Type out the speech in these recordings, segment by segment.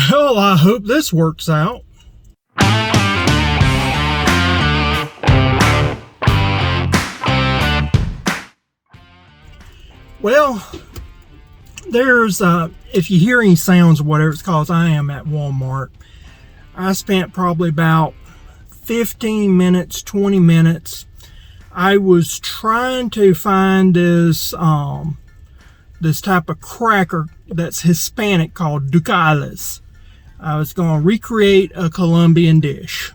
Well, I hope this works out. Well, there's, if you hear any sounds or whatever, it's because I am at Walmart. I spent probably about 15 minutes, 20 minutes. I was trying to find this, this type of cracker that's Hispanic called Ducales. I was going to recreate a Columbian dish.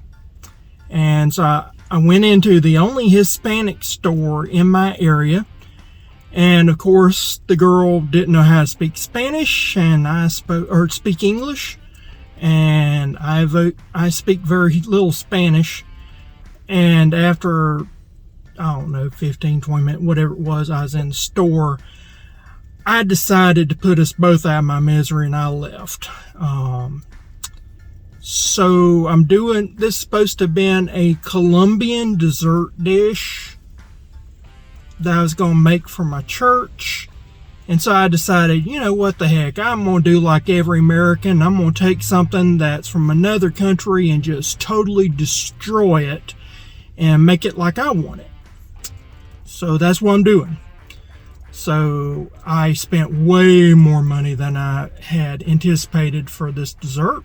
And so I went into the only Hispanic store in my area. And of course, the girl didn't know how to speak Spanish, and I speak English. And I speak very little Spanish. And after, I don't know, 15, 20 minutes, whatever it was, I was in the store. I decided to put us both out of my misery, and I left. So I'm doing, this is supposed to have been a Colombian dessert dish that I was going to make for my church. And so I decided, you know what the heck, I'm going to do like every American. I'm going to take something that's from another country and just totally destroy it and make it like I want it. So that's what I'm doing. So I spent way more money than I had anticipated for this dessert.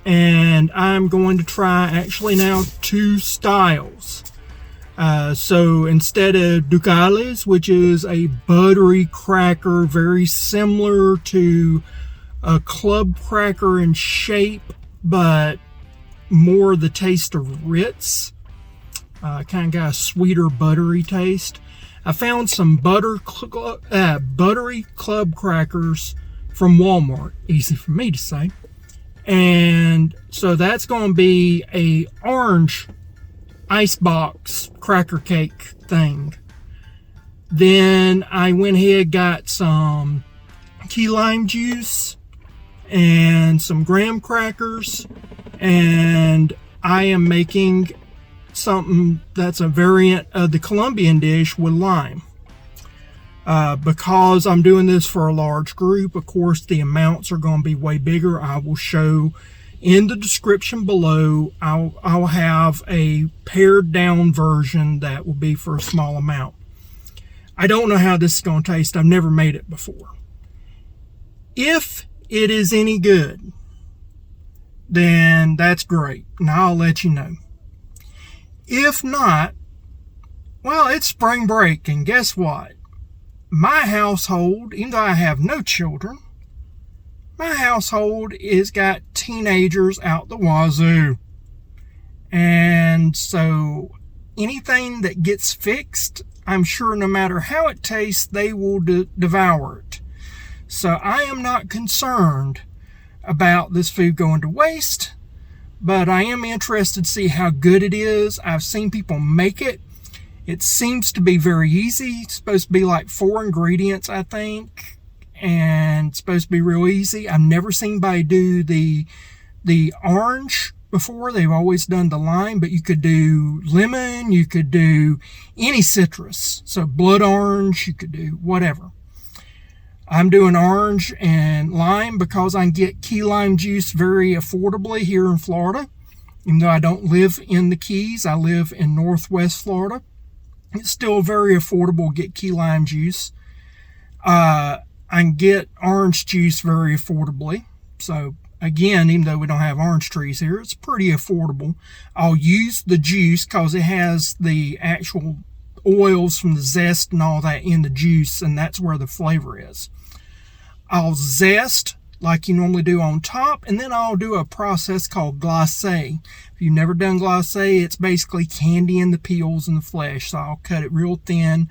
And I'm going to try actually now 2 styles. So instead of Ducales, which is a buttery cracker, very similar to a club cracker in shape, but more the taste of Ritz, kind of got a sweeter, buttery taste. I found some buttery club crackers from Walmart, easy for me to say. And so that's going to be a orange icebox cracker cake thing. Then I went ahead, got some key lime juice and some graham crackers, and I am making something that's a variant of the Columbian dish with lime. Because I'm doing this for a large group, of course the amounts are going to be way bigger. I will show in the description below. I'll have a pared down version that will be for a small amount. I don't know how this is going to taste. I've never made it before. If it is any good, then that's great, and I'll let you know. If not, well, it's spring break, and guess what? My household, even though I have no children, my household is got teenagers out the wazoo. And so anything that gets fixed, I'm sure no matter how it tastes, they will devour it. So I am not concerned about this food going to waste, but I am interested to see how good it is. I've seen people make it. It seems to be very easy. It's supposed to be like 4 ingredients, I think, and it's supposed to be real easy. I've never seen anybody do the orange before. They've always done the lime, but you could do lemon, you could do any citrus. So blood orange, you could do whatever. I'm doing orange and lime because I can get key lime juice very affordably here in Florida. Even though I don't live in the Keys, I live in Northwest Florida. It's still very affordable to get key lime juice. I can get orange juice very affordably. So again, even though we don't have orange trees here, it's pretty affordable. I'll use the juice because it has the actual oils from the zest and all that in the juice, and that's where the flavor is. I'll zest like you normally do on top, and then I'll do a process called glacé. If you've never done glacé, it's basically candy in the peels and the flesh. So I'll cut it real thin,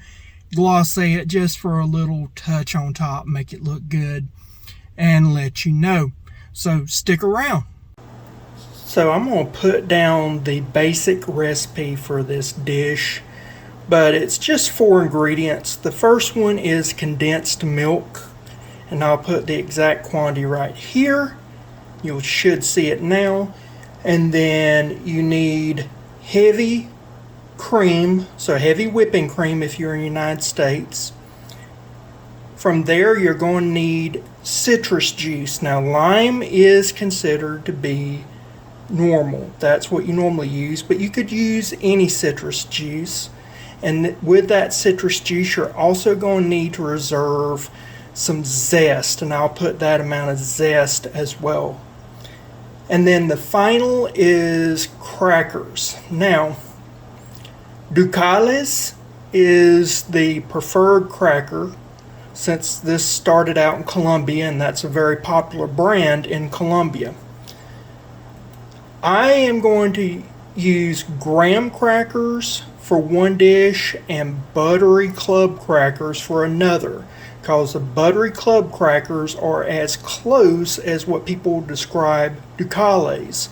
glacé it just for a little touch on top, make it look good, and let you know. So stick around. So I'm going to put down the basic recipe for this dish, but it's just 4 ingredients. The first one is condensed milk, and I'll put the exact quantity right here. You should see it now. And then you need heavy cream, so heavy whipping cream if you're in the United States. From there, you're going to need citrus juice. Now, lime is considered to be normal. That's what you normally use, but you could use any citrus juice. And with that citrus juice, you're also going to need to reserve some zest, and I'll put that amount of zest as well. And then the final is crackers. Now, Ducales is the preferred cracker since this started out in Colombia, and that's a very popular brand in Colombia. I am going to use graham crackers for one dish and buttery club crackers for another, because the buttery club crackers are as close as what people describe Ducales.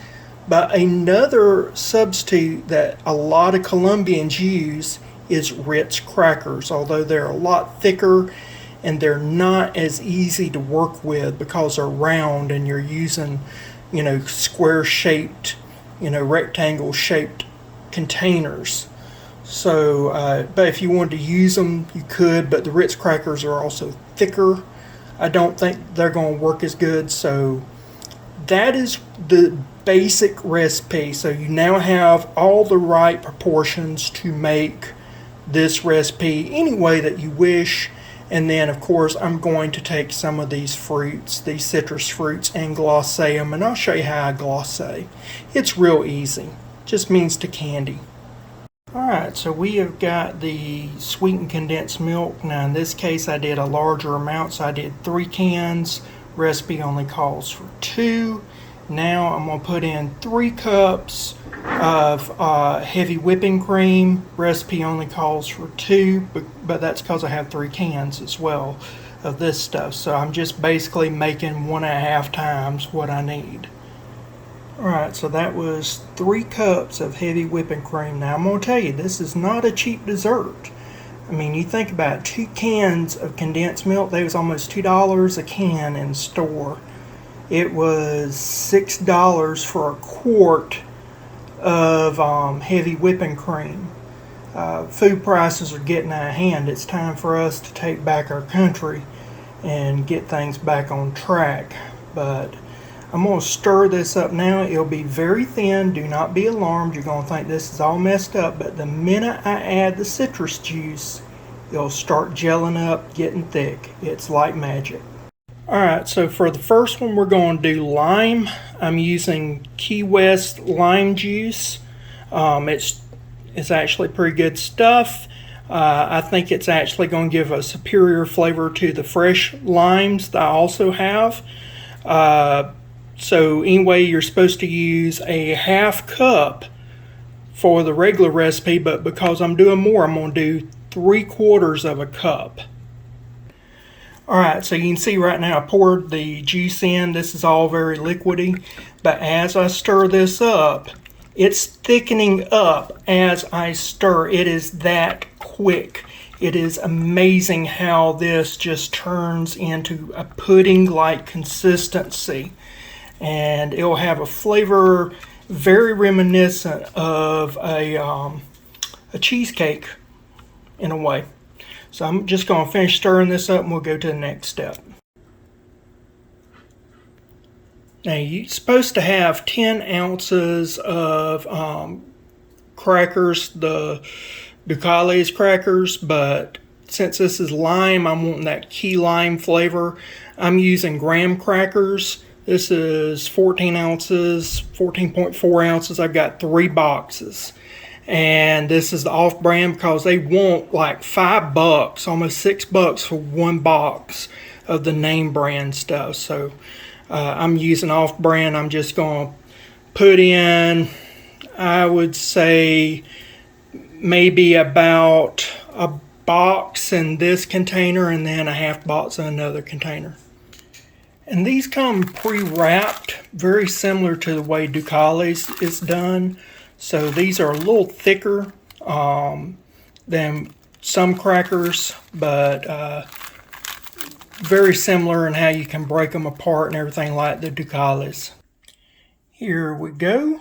But another substitute that a lot of Colombians use is Ritz crackers, although they're a lot thicker and they're not as easy to work with because they're round and you're using, square shaped, rectangle shaped containers. So, but if you wanted to use them, you could, but the Ritz crackers are also thicker. I don't think they're going to work as good. So that is the basic recipe. So you now have all the right proportions to make this recipe any way that you wish. And then, of course, I'm going to take some of these fruits, these citrus fruits, and glace them, and I'll show you how I glace. It's real easy. Just means to candy. Alright, so we have got the sweetened condensed milk. Now, in this case, I did a larger amount, so I did 3 cans. Recipe only calls for 2. Now, I'm going to put in 3 cups of heavy whipping cream. Recipe only calls for 2, but that's because I have 3 cans as well of this stuff. So I'm just basically making 1.5 times what I need. Alright, so that was 3 cups of heavy whipping cream. Now I'm going to tell you, this is not a cheap dessert. I mean, you think about it, 2 cans of condensed milk, they was almost $2 a can in the store. It was $6 for a quart of heavy whipping cream. Food prices are getting out of hand. It's time for us to take back our country and get things back on track. But I'm going to stir this up now. It'll be very thin. Do not be alarmed. You're going to think this is all messed up. But the minute I add the citrus juice, it'll start gelling up, getting thick. It's like magic. Alright, so for the first one, we're going to do lime. I'm using Key West lime juice. It's actually pretty good stuff. I think it's actually going to give a superior flavor to the fresh limes that I also have. So anyway, you're supposed to use a ½ cup for the regular recipe, but because I'm doing more, I'm going to do 3/4 cup. Alright, so you can see right now I poured the juice in. This is all very liquidy, but as I stir this up, it's thickening up as I stir. It is that quick. It is amazing how this just turns into a pudding-like consistency. And it will have a flavor very reminiscent of a cheesecake in a way. So I'm just going to finish stirring this up and we'll go to the next step. Now you're supposed to have 10 ounces of crackers, the Ducales crackers, but since this is lime, I'm wanting that key lime flavor. I'm using graham crackers. This is 14 ounces, 14.4 ounces. I've got 3 boxes. And this is the off-brand because they want like $5, almost $6 for 1 box of the name brand stuff. So I'm using off-brand. I'm just going to put in, I would say, maybe about a box in this container and then a ½ box in another container. And these come pre-wrapped, very similar to the way Ducales is done. So these are a little thicker than some crackers, but very similar in how you can break them apart and everything like the Ducales. Here we go.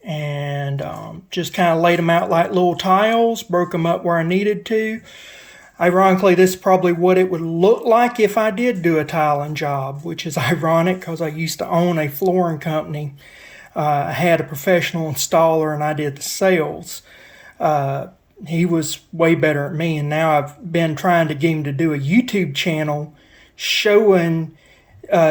And just kind of laid them out like little tiles, broke them up where I needed to. Ironically, this is probably what it would look like if I did do a tiling job, which is ironic because I used to own a flooring company. I had a professional installer and I did the sales. He was way better at me, and now I've been trying to get him to do a YouTube channel showing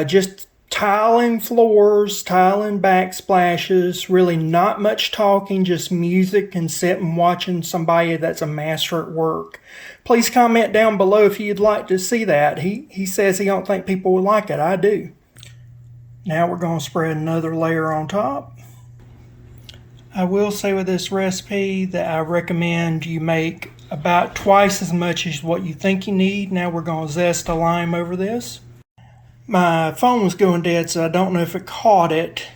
just tiling floors, tiling backsplashes, really not much talking, just music and sitting watching somebody that's a master at work. Please comment down below if you'd like to see that. He says he don't think people would like it. I do. Now we're going to spread another layer on top. I will say with this recipe that I recommend you make about twice as much as what you think you need. Now we're going to zest a lime over this. My phone was going dead, so I don't know if it caught it.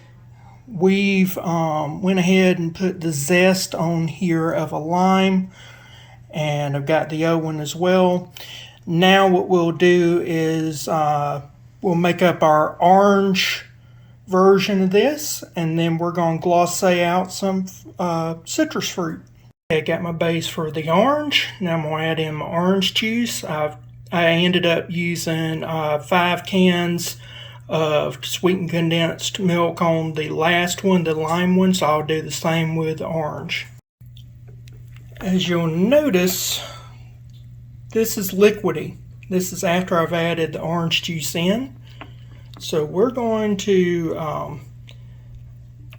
We've went ahead and put the zest on here of a lime, and I've got the other one as well. Now what we'll do is we'll make up our orange version of this, and then we're going to glacé out some citrus fruit. Okay, I got my base for the orange. Now I'm going to add in my orange juice. I ended up using 5 cans of sweetened condensed milk on the last one, the lime one, so I'll do the same with the orange. As you'll notice, this is liquidy. This is after I've added the orange juice in. So we're going to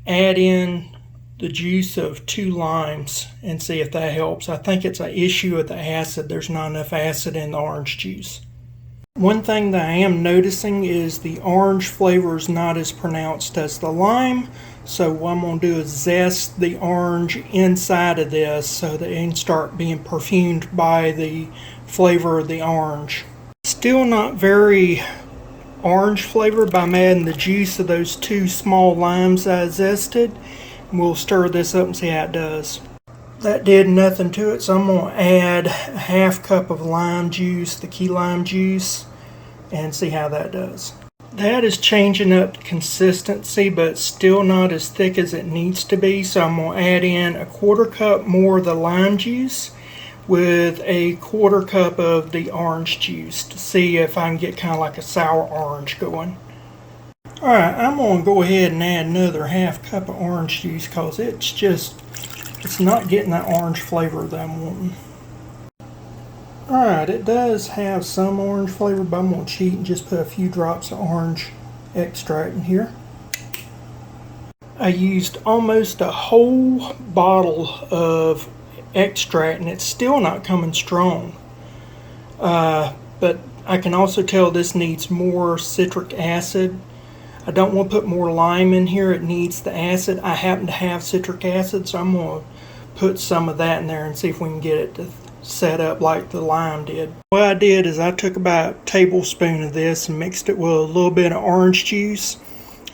add in the juice of 2 limes and see if that helps. I think it's an issue with the acid. There's not enough acid in the orange juice. One thing that I am noticing is the orange flavor is not as pronounced as the lime. So what I'm going to do is zest the orange inside of this so that it can start being perfumed by the flavor of the orange. Still not very orange flavor, but I'm adding the juice of those 2 small limes that I zested. We'll stir this up and see how it does. That did nothing to it, so I'm going to add a half cup of lime juice, the key lime juice, and see how that does. That is changing up the consistency, but still not as thick as it needs to be, so I'm going to add in a 1/4 cup more of the lime juice with a 1/4 cup of the orange juice to see if I can get kind of like a sour orange going. Alright, I'm going to go ahead and add another half cup of orange juice because it's not getting that orange flavor that I'm wanting. Alright, it does have some orange flavor, but I'm going to cheat and just put a few drops of orange extract in here. I used almost a whole bottle of extract and it's still not coming strong. But I can also tell this needs more citric acid. I don't want to put more lime in here. It needs the acid. I happen to have citric acid, so I'm going to put some of that in there and see if we can get it to set up like the lime did. What I did is I took about a tablespoon of this and mixed it with a little bit of orange juice.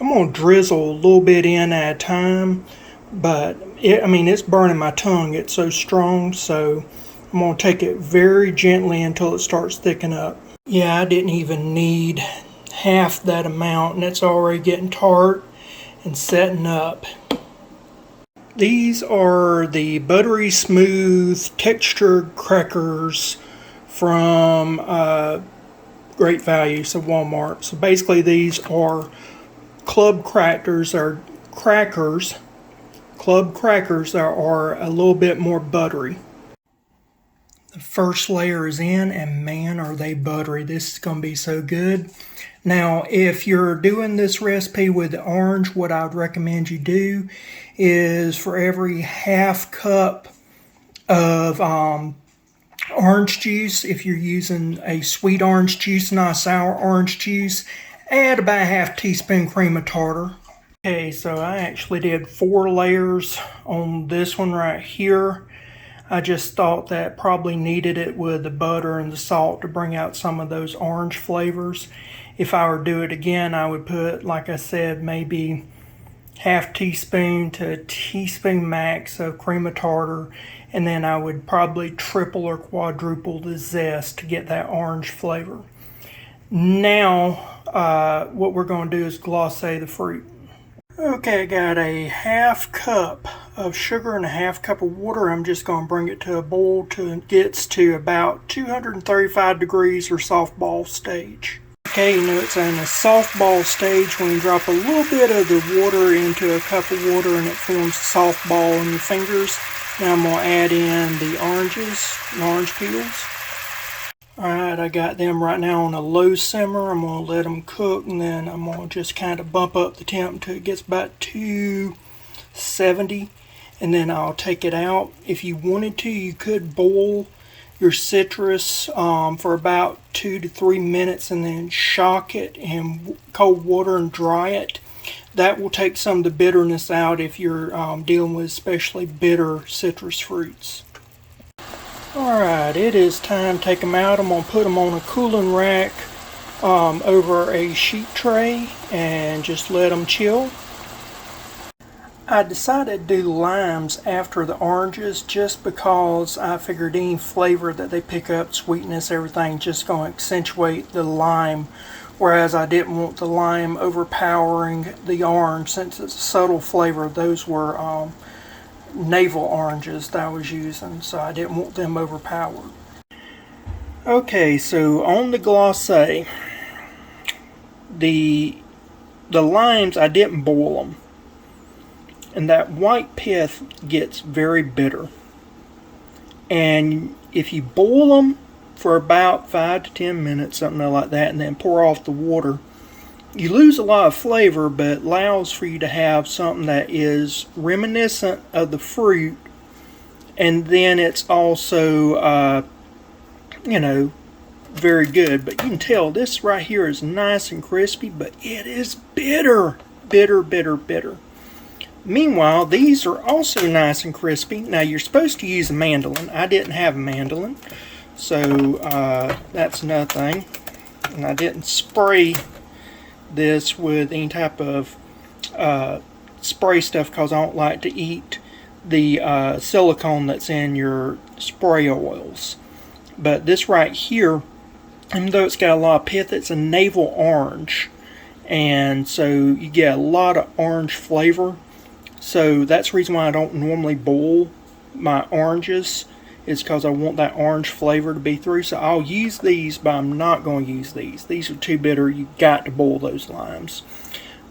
I'm going to drizzle a little bit in at a time, but it's burning my tongue. It's so strong, so I'm going to take it very gently until it starts thickening up. Yeah, I didn't even need half that amount and it's already getting tart and setting up. These are the buttery smooth textured crackers from Great Value, so Walmart. So basically these are club crackers or crackers, club crackers that are a little bit more buttery. The first layer is in and man are they buttery. This is going to be so good. Now, if you're doing this recipe with the orange, what I would recommend you do is for every half cup of orange juice, if you're using a sweet orange juice, not a sour orange juice, add about a half teaspoon cream of tartar. Okay, so I actually did 4 layers on this one right here. I just thought that probably needed it with the butter and the salt to bring out some of those orange flavors. If I were to do it again, I would put, like I said, maybe half teaspoon to a teaspoon max of cream of tartar, and then I would probably triple or quadruple the zest to get that orange flavor. Now, what we're going to do is glacé the fruit. Okay, I got a half cup of sugar and a half cup of water. I'm just going to bring it to a boil till it gets to about 235 degrees or softball stage. Okay, you know it's in a softball stage when you drop a little bit of the water into a cup of water and it forms a softball in your fingers. Now I'm going to add in the oranges and orange peels. Alright, I got them right now on a low simmer. I'm going to let them cook, and then I'm going to just kind of bump up the temp until it gets about 270, and then I'll take it out. If you wanted to, you could boil your citrus for about 2 to 3 minutes and then shock it in cold water and dry it. That will take some of the bitterness out if you're dealing with especially bitter citrus fruits. Alright, it is time to take them out. I'm going to put them on a cooling rack over a sheet tray and just let them chill. I decided to do limes after the oranges just because I figured any flavor that they pick up, sweetness, everything, just going to accentuate the lime. Whereas I didn't want the lime overpowering the orange since it's a subtle flavor. Those were navel oranges that I was using, so I didn't want them overpowered. Okay, so on the glacé, the limes, I didn't boil them, and that white pith gets very bitter. And if you boil them for about 5 to 10 minutes, something like that, and then pour off the water, you lose a lot of flavor, but it allows for you to have something that is reminiscent of the fruit, and then it's also, very good. But you can tell this right here is nice and crispy, but it is bitter, bitter, bitter, bitter. Meanwhile, these are also nice and crispy. Now, you're supposed to use a mandolin. I didn't have a mandolin, so that's another thing. And I didn't spray this with any type of spray stuff because I don't like to eat the silicone that's in your spray oils. But this right here, even though it's got a lot of pith, it's a navel orange, and so you get a lot of orange flavor. So that's the reason why I don't normally boil my oranges, is because I want that orange flavor to be through. So I'll use these, but I'm not going to use these. These are too bitter. You've got to boil those limes.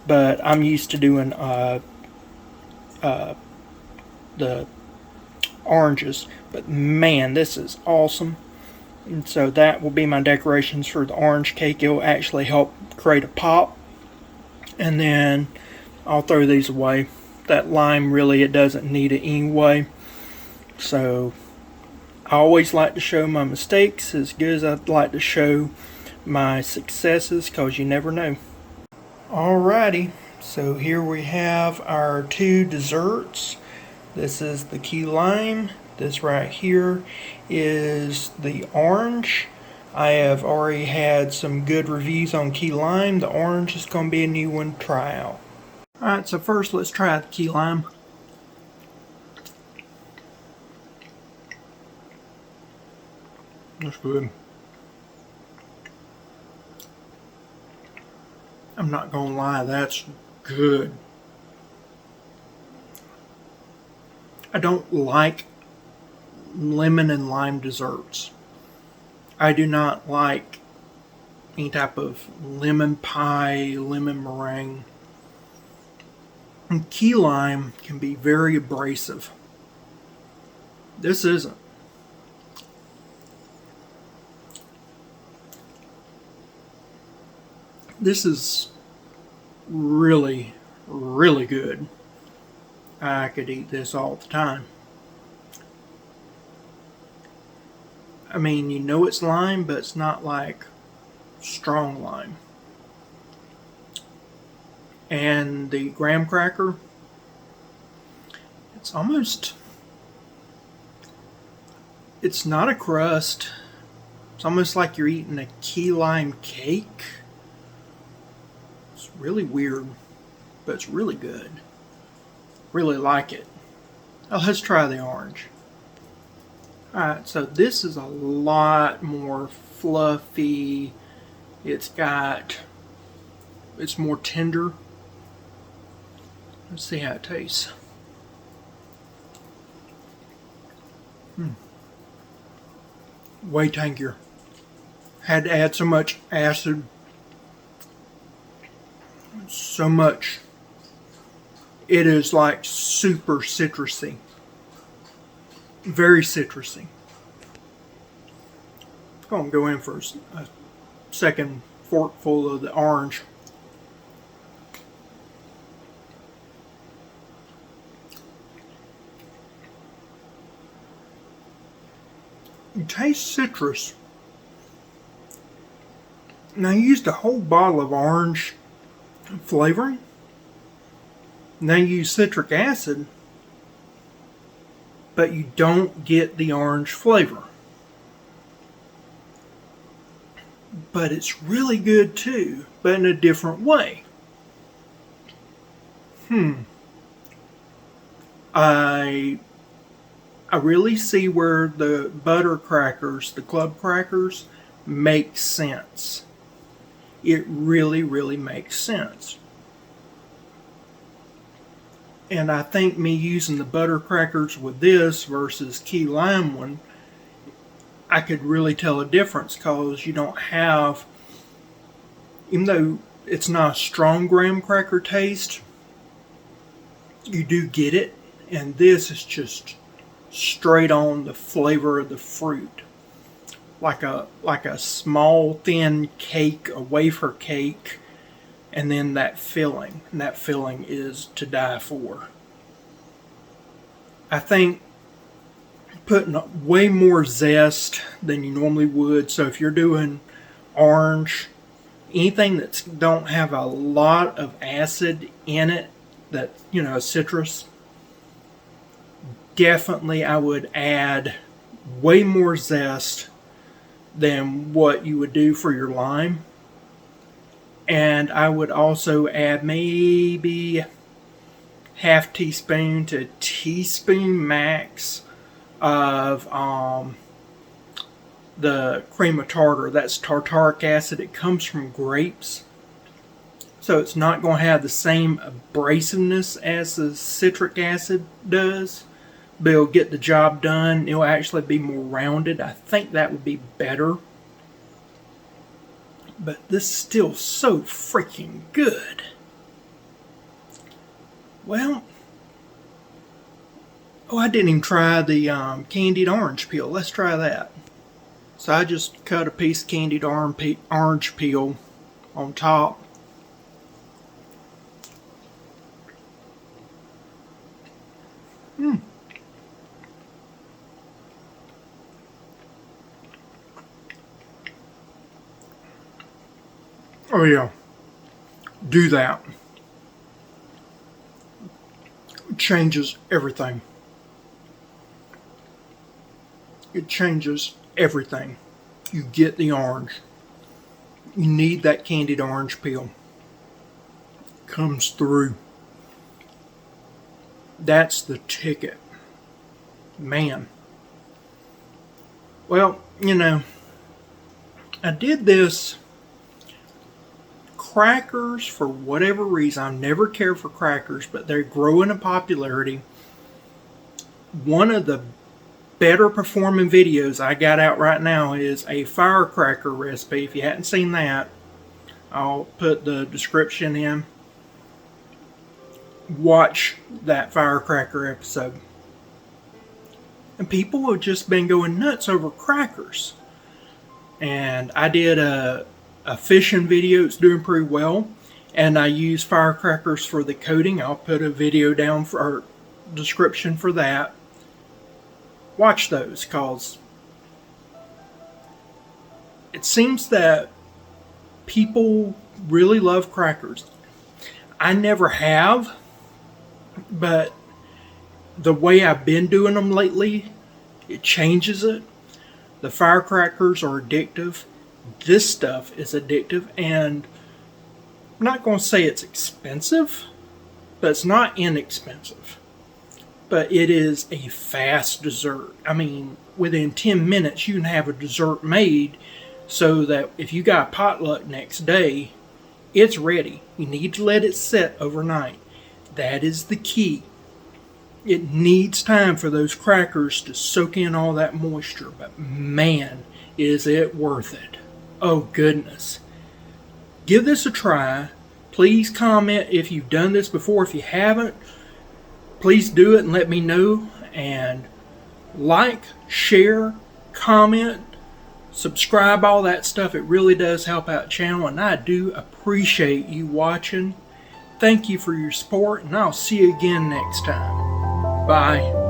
But I'm used to doing the oranges. But man, this is awesome. And so that will be my decorations for the orange cake. It will actually help create a pop. And then I'll throw these away. That lime, really, it doesn't need it anyway. So I always like to show my mistakes as good as I'd like to show my successes, because you never know. Alrighty, so here we have our two desserts. This is the key lime. This right here is the orange. I have already had some good reviews on key lime. The orange is going to be a new one to try out. Alright, so first let's try the key lime. That's good. I'm not gonna lie, that's good. I don't like lemon and lime desserts. I do not like any type of lemon pie, lemon meringue. And key lime can be very abrasive. This isn't. This is really, really good. I could eat this all the time. I mean, you know it's lime, but it's not like strong lime. And the graham cracker, it's almost, it's not a crust. It's almost like you're eating a key lime cake. It's really weird, but it's really good. Really like it. Oh, let's try the orange. Alright, so this is a lot more fluffy. It's more tender. Let's see how it tastes. Way tankier. Had to add so much acid, so much. It is like super citrusy. Very citrusy. I'm going to go in for a second forkful of the orange. You taste citrus. Now I used a whole bottle of orange flavoring. Now you use citric acid, but you don't get the orange flavor. But it's really good too, but in a different way. I really see where the butter crackers, the club crackers, make sense. It really, really makes sense. And I think me using the butter crackers with this versus key lime one, I could really tell a difference because you don't have, even though it's not a strong graham cracker taste, you do get it. And this is just straight on the flavor of the fruit. Like a small thin cake, a wafer cake, and then that filling. And that filling is to die for. I think putting way more zest than you normally would. So if you're doing orange, anything that don't have a lot of acid in it, that, citrus, definitely I would add way more zest than what you would do for your lime. And I would also add maybe half teaspoon to teaspoon max of the cream of tartar. That's tartaric acid. It comes from grapes. So it's not going to have the same abrasiveness as the citric acid does. But it'll get the job done. It'll actually be more rounded. I think that would be better. But this is still so freaking good. Well, I didn't even try the candied orange peel. Let's try that. So I just cut a piece of candied orange peel on top. Oh yeah, do that. It changes everything. It changes everything. You get the orange. You need that candied orange peel. Comes through. That's the ticket. Man. Well, I did this. Crackers, for whatever reason, I've never cared for crackers, but they're growing in popularity. One of the better performing videos I got out right now is a firecracker recipe. If you hadn't seen that, I'll put the description in. Watch that firecracker episode. And people have just been going nuts over crackers. And I did a fishing video. It's doing pretty well. And I use firecrackers for the coating. I'll put a video down for our description for that. Watch those, because it seems that people really love crackers. I never have, but the way I've been doing them lately, it changes it. The firecrackers are addictive. This stuff is addictive, and I'm not going to say it's expensive, but it's not inexpensive. But it is a fast dessert. I mean, within 10 minutes you can have a dessert made so that if you got potluck next day, it's ready. You need to let it set overnight. That is the key. It needs time for those crackers to soak in all that moisture, but man, is it worth it. Oh goodness. Give this a try. Please comment if you've done this before. If you haven't, please do it and let me know. And like, share, comment, subscribe, all that stuff. It really does help out the channel, and I do appreciate you watching. Thank you for your support, and I'll see you again next time. Bye.